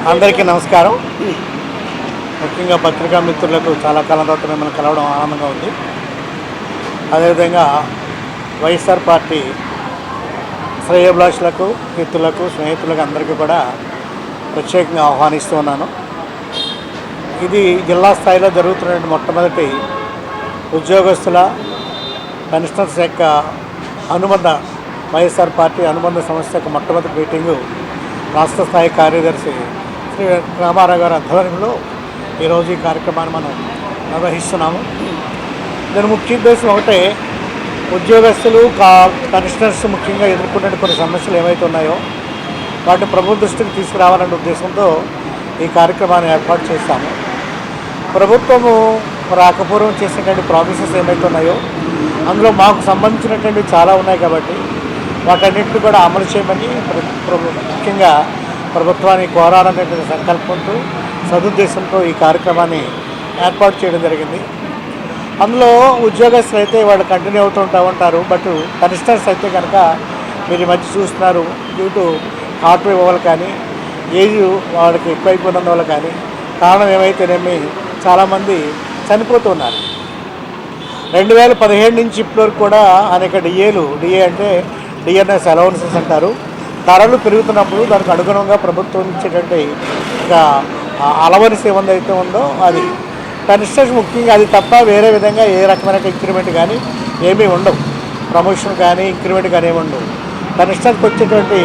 అందరికీ నమస్కారం. ముఖ్యంగా పత్రికా మిత్రులకు చాలా కాలం తర్వాత మిమ్మల్ని కలవడం ఆనందంగా ఉంది. అదేవిధంగా వైఎస్ఆర్ పార్టీ శ్రేయోభిలాషులకు, మిత్రులకు, స్నేహితులకు అందరికీ కూడా ప్రత్యేకంగా ఆహ్వానిస్తూ ఉన్నాను. ఇది జిల్లా స్థాయిలో జరుగుతున్న మొట్టమొదటి ఉద్యోగస్తుల పెన్షనర్స్ యొక్క అనుబంధ వైఎస్ఆర్ పార్టీ అనుబంధ సంస్థ యొక్క మొట్టమొదటి మీటింగు రాష్ట్ర స్థాయి కార్యదర్శి శ్రీ రామారావు గారి ఆధ్వర్యంలో ఈరోజు ఈ కార్యక్రమాన్ని మనం నిర్వహిస్తున్నాము. దీని ముఖ్య ఉద్దేశం ఒకటే, ఉద్యోగస్తులు పెన్షనర్స్ ముఖ్యంగా ఎదుర్కొనే కొన్ని సమస్యలు ఏవైతే ఉన్నాయో వాటిని ప్రభుత్వ దృష్టికి తీసుకురావాలనే ఉద్దేశంతో ఈ కార్యక్రమాన్ని ఏర్పాటు చేస్తాము. ప్రభుత్వము రాకపూర్వం చేసినటువంటి ప్రామిసెస్ ఏమైతే ఉన్నాయో అందులో మాకు సంబంధించినటువంటి చాలా ఉన్నాయి కాబట్టి వాటన్నింటినీ కూడా అమలు చేయమని ముఖ్యంగా ప్రభుత్వాన్ని కోరాలనేటువంటి సంకల్పంతో, సదుద్దేశంతో ఈ కార్యక్రమాన్ని ఏర్పాటు చేయడం జరిగింది. అందులో ఉద్యోగస్తులు అయితే వాళ్ళు కంటిన్యూ అవుతూ ఉంటారు. బట్ పెన్షనర్స్ అయితే కనుక మీరు ఈ మధ్య చూస్తున్నారు, డ్యూ టు హార్ట్ ఇవ్వాలి కానీ ఏజ్ వాళ్ళకి ఎక్కువైపోయినందువల్ల కానీ కారణం ఏమైతేనేమి చాలామంది చనిపోతున్నారు. 2017 నుంచి ఇప్పటివరకు కూడా అనేక డిఏ అంటే డిఎన్ఎస్ అలవెన్సెస్ అంటారు, ధరలు పెరుగుతున్నప్పుడు దానికి అనుగుణంగా ప్రభుత్వం ఇచ్చేటువంటి ఇక అలవెన్స్ ఏమైతే ఉందో అది పెన్షనర్స్ ముఖ్యంగా అది తప్ప వేరే విధంగా ఏ రకమైన ఇంక్రిమెంట్ కానీ ఏమీ ఉండవు. ప్రమోషన్ కానీ ఇంక్రిమెంట్ కానీ ఏమి ఉండవు. పెన్షనర్కి వచ్చేటువంటి